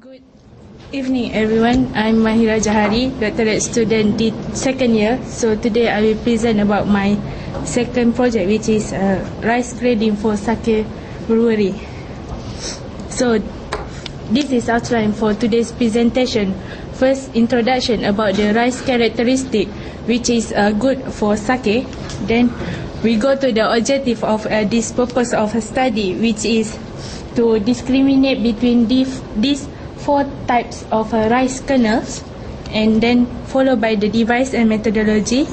Good evening, everyone. I'm Mahirah Jahari, doctorate student did second year. So today I will present about my second project, which is rice grading for sake brewery. So this is outline for today's presentation. First, introduction about the rice characteristic, which is good for sake. Then we go to the objective of this purpose of a study, which is to discriminate between these four types of rice kernels, and then followed by the device and methodology.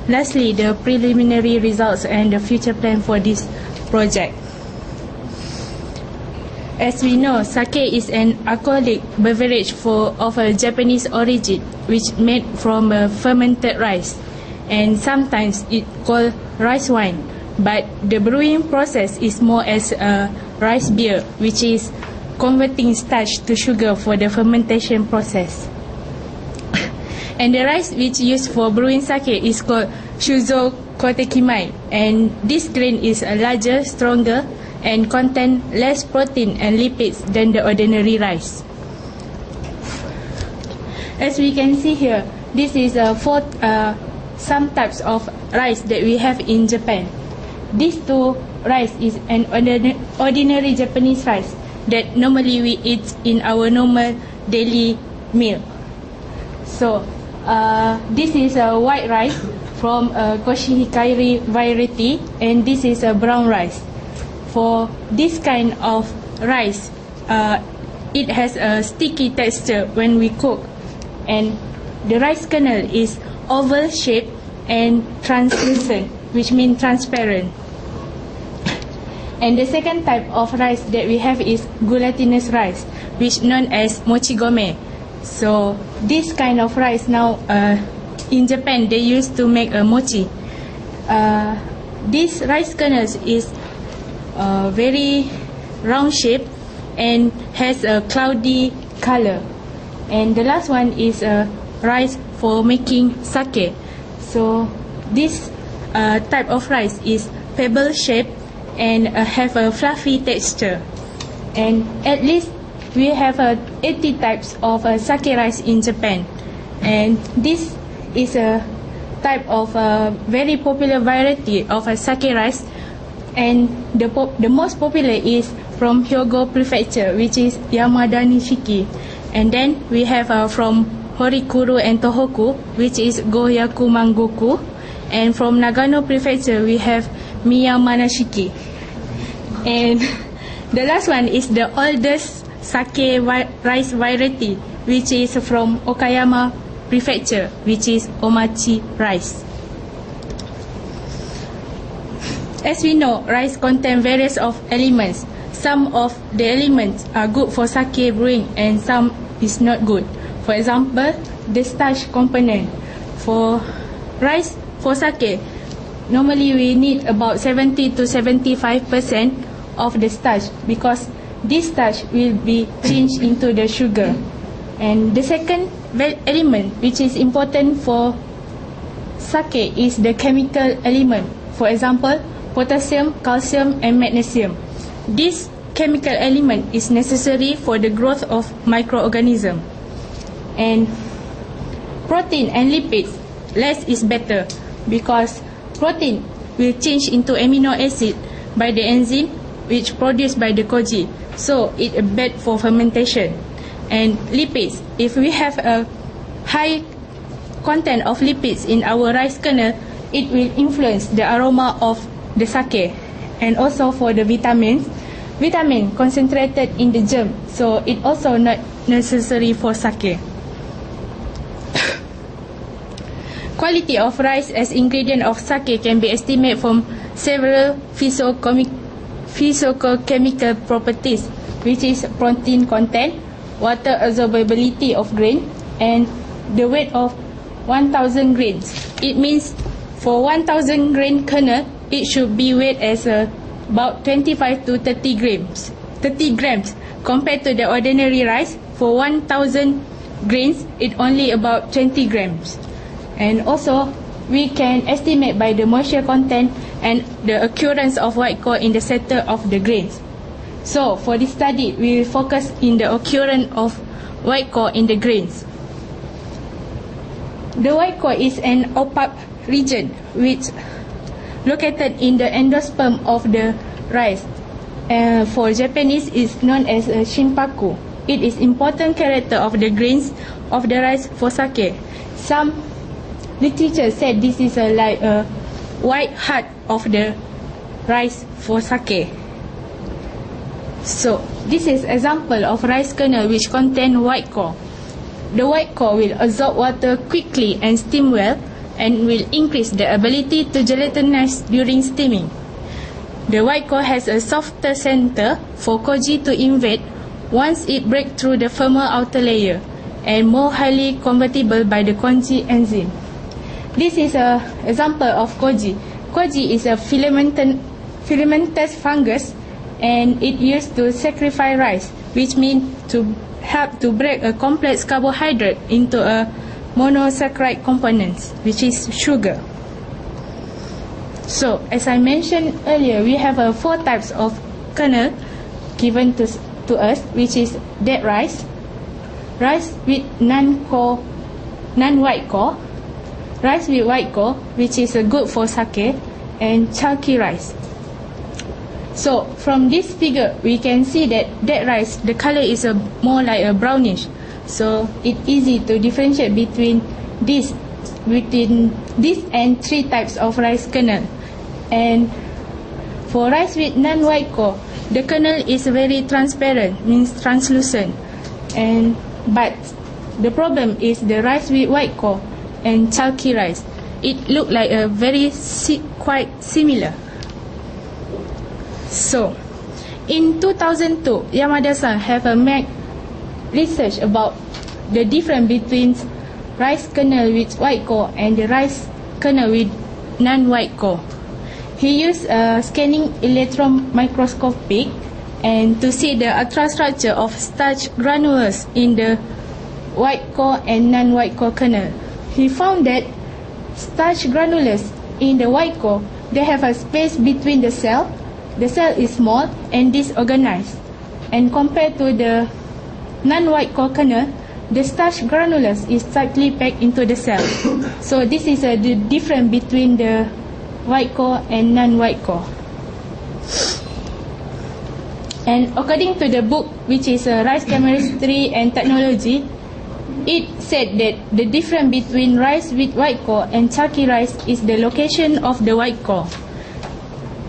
Lastly, the preliminary results and the future plan for this project. As we know, sake is an alcoholic beverage of a Japanese origin, which made from fermented rice, and sometimes it called rice wine. But the brewing process is more as a rice beer, which is converting starch to sugar for the fermentation process. And the rice which used for brewing sake is called Shuzo Kotekimai, and this grain is larger, stronger, and contain less protein and lipids than the ordinary rice. As we can see here, this is some types of rice that we have in Japan. These two rice is an ordinary Japanese rice that normally we eat in our normal daily meal. So this is a white rice from Koshihikari variety, and this is a brown rice. For this kind of rice, it has a sticky texture when we cook, and the rice kernel is oval shaped and translucent, which means transparent. And the second type of rice that we have is gelatinous rice, which known as mochigome. So this kind of rice now in Japan they used to make a mochi. This rice kernels is very round shape and has a cloudy color. And the last one is rice for making sake. So this type of rice is pebble shaped and have a fluffy texture. And at least we have 80 types of sake rice in Japan, and this is a type of very popular variety of sake rice, and the most popular is from Hyogo Prefecture, which is Yamada Nishiki. And then we have from Horikuru and Tohoku, which is Gohyaku Mangoku. And from Nagano Prefecture we have Miyamanashiki. And the last one is the oldest sake rice variety, which is from Okayama Prefecture, which is Omachi rice. As we know, rice contains various of elements. Some of the elements are good for sake brewing and some is not good. For example, the starch component. For rice, for sake, normally we need about 70 to 75% of the starch, because this starch will be changed into the sugar. And the second element which is important for sake is the chemical element. For example, potassium, calcium, and magnesium. This chemical element is necessary for the growth of microorganisms. And protein and lipids, less is better, because protein will change into amino acid by the enzyme which produced by the koji, so it is bad for fermentation. And lipids, if we have a high content of lipids in our rice kernel, it will influence the aroma of the sake. And also for the vitamin concentrated in the germ, so it also not necessary for sake. Quality of rice as ingredient of sake can be estimated from several physicochemical properties, which is protein content, water absorbability of grain, and the weight of 1,000 grains. It means for 1,000 grain kernel, it should be weighed as about 25 to 30 grams. Compared to the ordinary rice, for 1,000 grains, it only about 20 grams. And also, we can estimate by the moisture content and the occurrence of white core in the center of the grains. So, for this study, we will focus in the occurrence of white core in the grains. The white core is an opaque region which located in the endosperm of the rice. For Japanese, is known as a shinpaku. It is important character of the grains of the rice for sake. Some literature said this is like a white heart of the rice for sake. So this is example of rice kernel which contain white core. The white core will absorb water quickly and steam well, and will increase the ability to gelatinize during steaming. The white core has a softer center for koji to invade once it breaks through the firmer outer layer, and more highly convertible by the koji enzyme. This is an example of koji. Koji is a filamentous fungus, and it used to saccharify rice, which means to help to break a complex carbohydrate into a monosaccharide components, which is sugar. So, as I mentioned earlier, we have 4 types of kernel given to us, which is dead rice, rice with non-white core, rice with white core, which is good for sake, and chalky rice. So, from this figure, we can see that dead rice, the color is more like a brownish. So, it's easy to differentiate between this and 3 types of rice kernel. And for rice with non-white core, the kernel is very transparent, means translucent. But the problem is the rice with white core and chalky rice. It look like a quite similar. So, in 2002, Yamada-san have made research about the difference between rice kernel with white core and the rice kernel with non-white core. He used a scanning electron microscope and to see the ultrastructure of starch granules in the white core and non-white core kernel. He found that starch granules in the white core, they have a space between the cell. The cell is small and disorganized. And compared to the non-white core kernel, the starch granules is tightly packed into the cell. So this is the difference between the white core and non-white core. And according to the book, which is Rice Chemistry and Technology, it said that the difference between rice with white core and chalky rice is the location of the white core.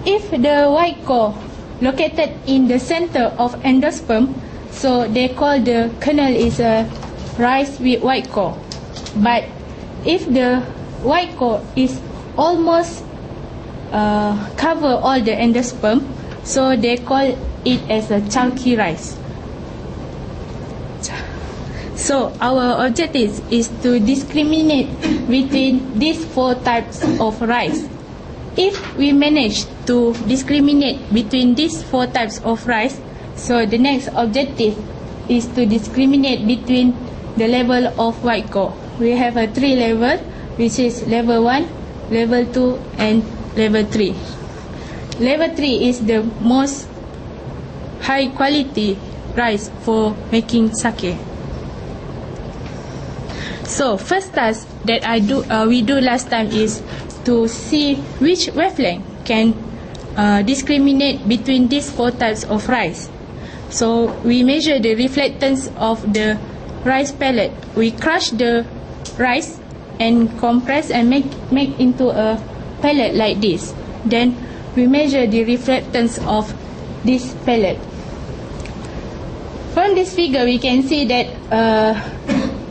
If the white core located in the center of endosperm, so they call the kernel is a rice with white core. But if the white core is almost cover all the endosperm, so they call it as a chalky rice. So our objective is to discriminate between these 4 types of rice. If we manage to discriminate between these 4 types of rice, so the next objective is to discriminate between the level of white core. We have 3 levels, which is level 1, level 2, and level 3. Level 3 is the most high quality rice for making sake. So first task that we do last time is to see which wavelength can discriminate between these 4 types of rice. So we measure the reflectance of the rice pellet. We crush the rice and compress and make into a pellet like this. Then we measure the reflectance of this pellet. From this figure, we can see that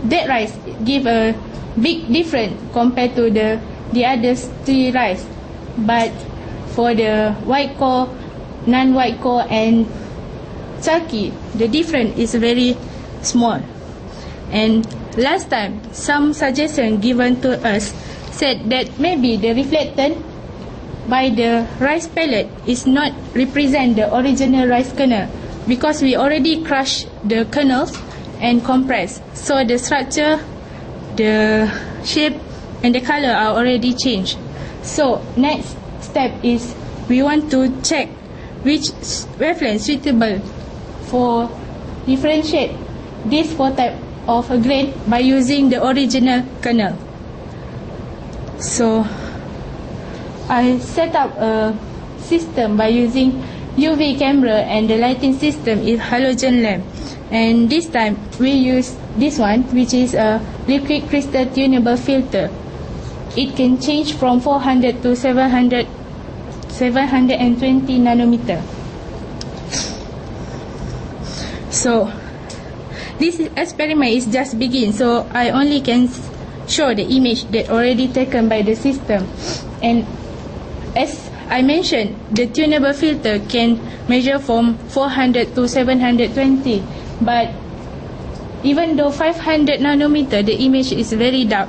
dead rice give a big difference compared to the other 3 rice. But for the white core, non-white core, and chalky, the difference is very small. And last time, some suggestion given to us said that maybe the reflectance by the rice pellet is not represent the original rice kernel, because we already crushed the kernels and compress. So the structure, the shape, and the color are already changed. So next step is we want to check which wavelength suitable for differentiate these four types of grain by using the original kernel. So I set up a system by using UV camera, and the lighting system is halogen lamp. And this time we use this one, which is a liquid crystal tunable filter. It can change from 400 to 720 nanometer. So this experiment is just begin, so I only can show the image that already taken by the system. And as I mentioned, the tunable filter can measure from 400 to 720, but even though 500 nanometer, the image is very dark.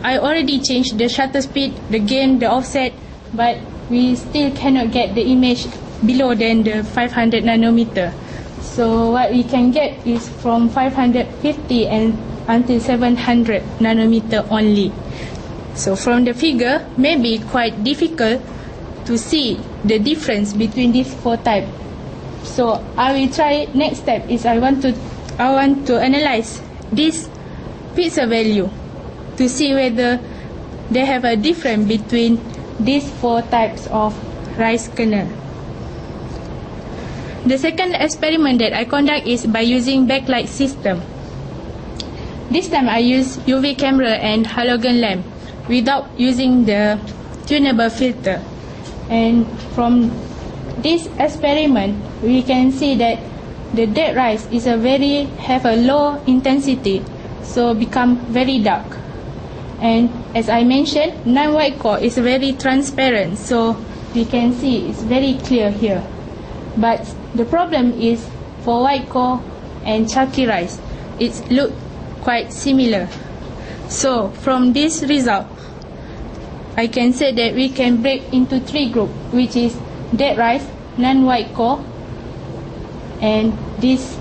I already changed the shutter speed, the gain, the offset, but we still cannot get the image below than the 500 nanometer. So what we can get is from 550 and until 700 nanometer only. So from the figure, maybe quite difficult to see the difference between these four types. So I will try. Next step is I want to analyze this pixel value to see whether they have a difference between these four types of rice kernel. The second experiment that I conduct is by using backlight system. This time I use UV camera and halogen lamp without using the tunable filter. And from this experiment, we can see that the dead rice is have a low intensity, so become very dark. And as I mentioned, non-white core is very transparent, so we can see it's very clear here. But the problem is for white core and chalky rice, it look quite similar. So from this result, I can say that we can break into three groups, which is dead rice, non-white core, and this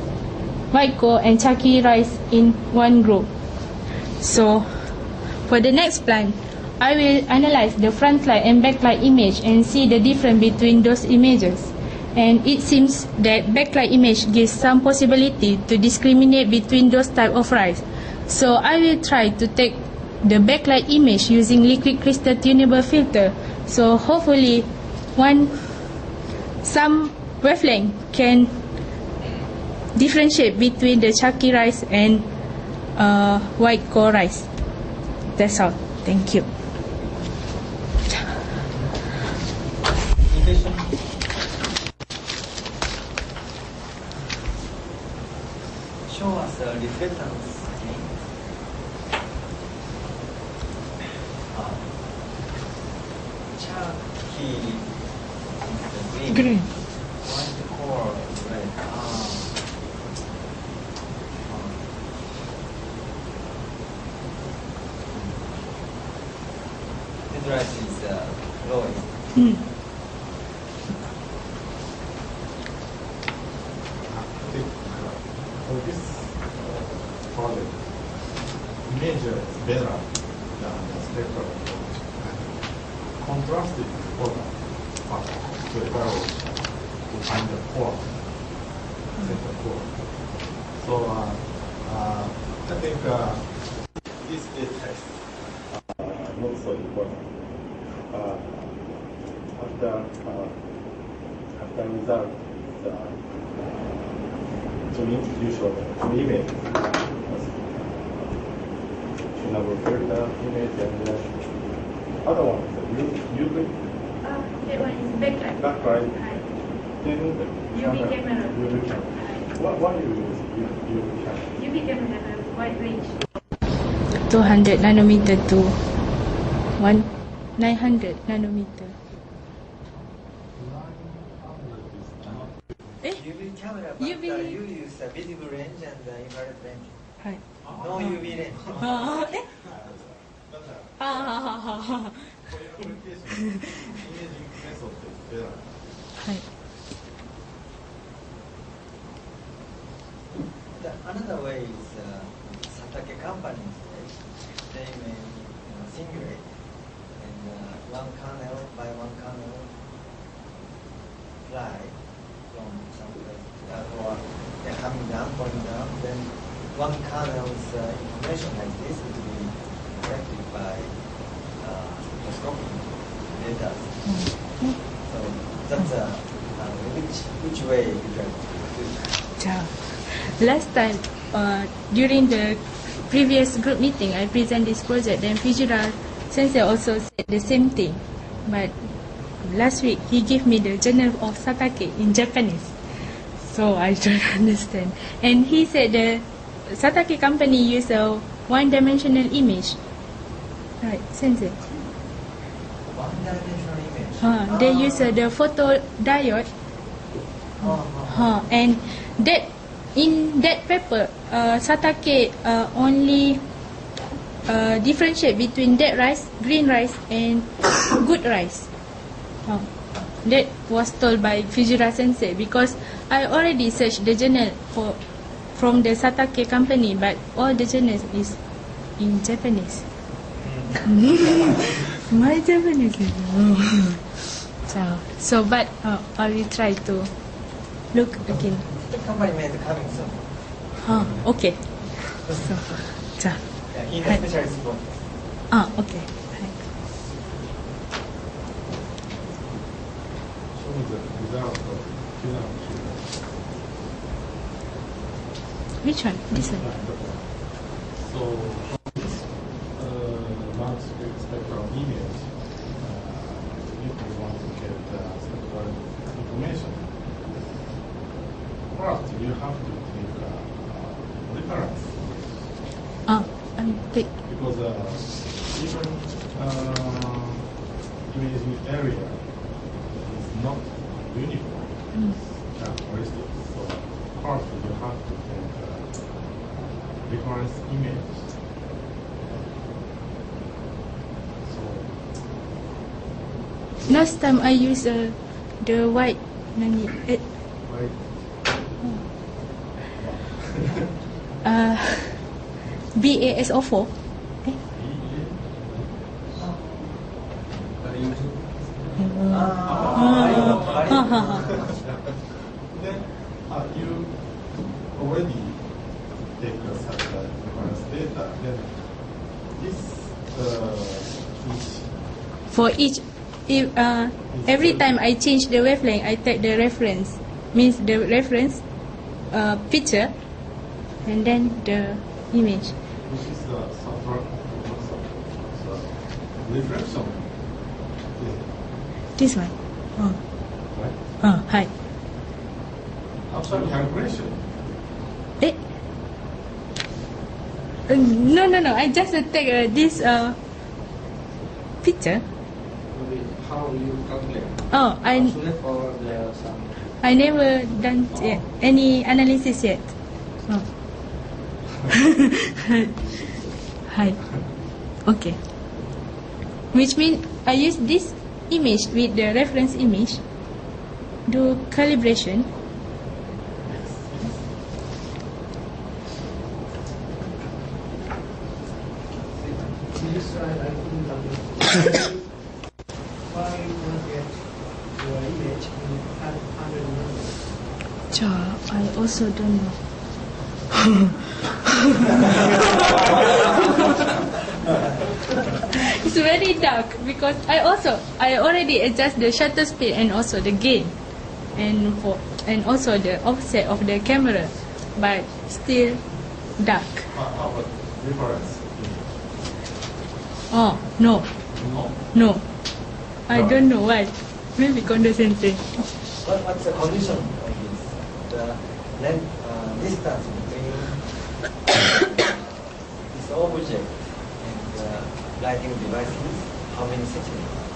white core and chalky rice in one group. So for the next plant, I will analyze the front light and backlight image and see the difference between those images. And it seems that backlight image gives some possibility to discriminate between those type of rice. So I will try to take the backlight image using liquid crystal tunable filter. So hopefully some wavelength can differentiate between the chalky rice and white core rice. That's all. Thank you. Show us the reflectance. Chalky is the green. White core is red. The rice is lowest. For this project, image is better than the spectral contrasted photo, but to evaluate to find the core, center core. So I think this test not so important. After result, to introduce an image, tunable filter image, and other one is UV. That one is backlight. Backlight. Then UV camera. UV camera. Why you use UV camera? UV camera have a wide range. 200 nanometer to 900 nanometer. UV camera, but UV. you use the visible range and the infrared range. はい。 No UV range. はい。 Another way is Satake companies, they may singulate and one kernel by one kernel fly from some place, or they're coming down, going down, then one kernel's information like this will be corrected by microscopic data. So that's which way you try to do it? Yeah. Last time, during the previous group meeting, I present this project, then Fujira Sensei also said the same thing. But last week, he gave me the journal of Satake in Japanese. So I don't understand. And he said the Satake company use a one-dimensional image. Right, Sensei? One-dimensional image? They use the photodiode. And that in that paper, Satake only differentiate between dead rice, green rice, and good rice. That was told by Fujira Sensei because I already searched the journal from the Satake company, but all the journals is in Japanese. My Japanese is so but I will try to look again. The company made coming soon. Okay. So, Yeah, in the specialist book. Okay. Show me the result of Which one? This one? So, this mass spectral image, you want to get spectral information. First, you have to take reference. Take. Because even imaging area is not uniform characteristic. So first you have to take reference image. So Last time I use the white right. BASO4. Then you already take such a reference data. Then this For each, if every time I change the wavelength, I take the reference, means the reference picture, and then the image. this is the reflection. This one. Right? Hi. After calculation. No. I just take this picture. How you calculate? I Or there some I never done any analysis yet. Hi. Okay. Which means I use this image with the reference image, do calibration. this I couldn't understand. Why you not get your image in 100 numbers? I also don't know. It's very dark because I already adjust the shutter speed and also the gain and also the offset of the camera, but still dark. How about reference? No, No. I don't know why. Maybe Kondo Sensei. What's the condition of this? The length, distance between this object and the lighting devices, how many centimeters?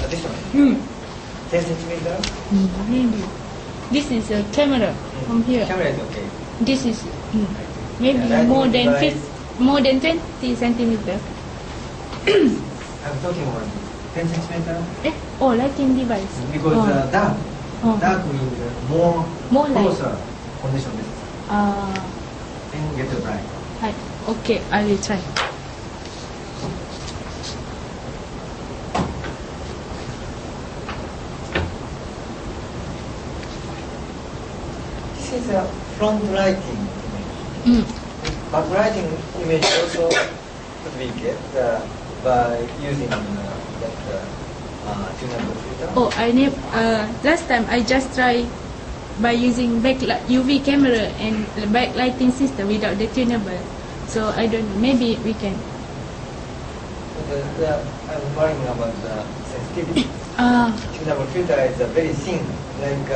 This one? 10 centimeters? Maybe. This is a camera from here. Camera is okay. This is maybe Yeah, more lighting than device. more than 20 centimeters. I'm talking about 10 centimeters Lighting device. because dark. Oh. Dark means more More light. closer condition and get the bright. Okay, I will try. is a front lighting image. Backlighting image also could be get by using that tunable filter. Oh, last time I just try by using UV camera and the backlighting system without the tunable. So I don't know, maybe we can. I'm worrying about the sensitivity. Tunable filter is very thin, like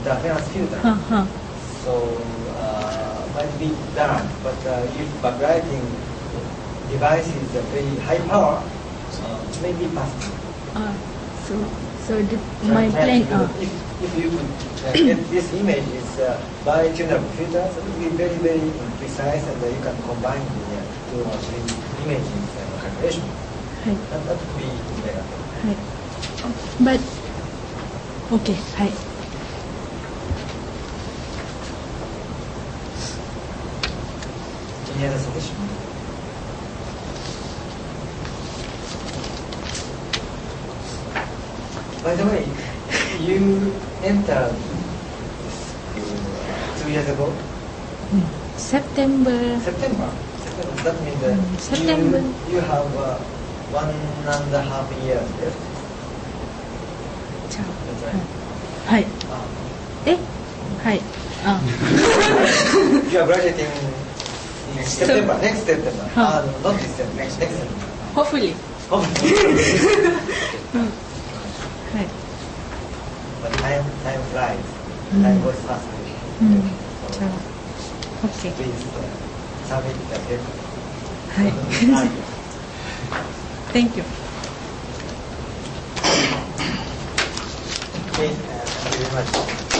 interference filter. So might be dark, but if backlighting device is very high power, maybe possible. My plan. If you could get this image is by tunable filter, so it will be very, very precise, and you can combine the 2 or 3 images calculation. That would be better. But okay. Any other suggestion? By the way, you entered this 2 years ago? September. That means that September. you have 1.5 years left. That's right. You are graduating in September, next September. Not this September, next September. Hopefully. But time flies. Time goes fast. Okay. Please submit the paper. Thank you. Okay, thank you very much.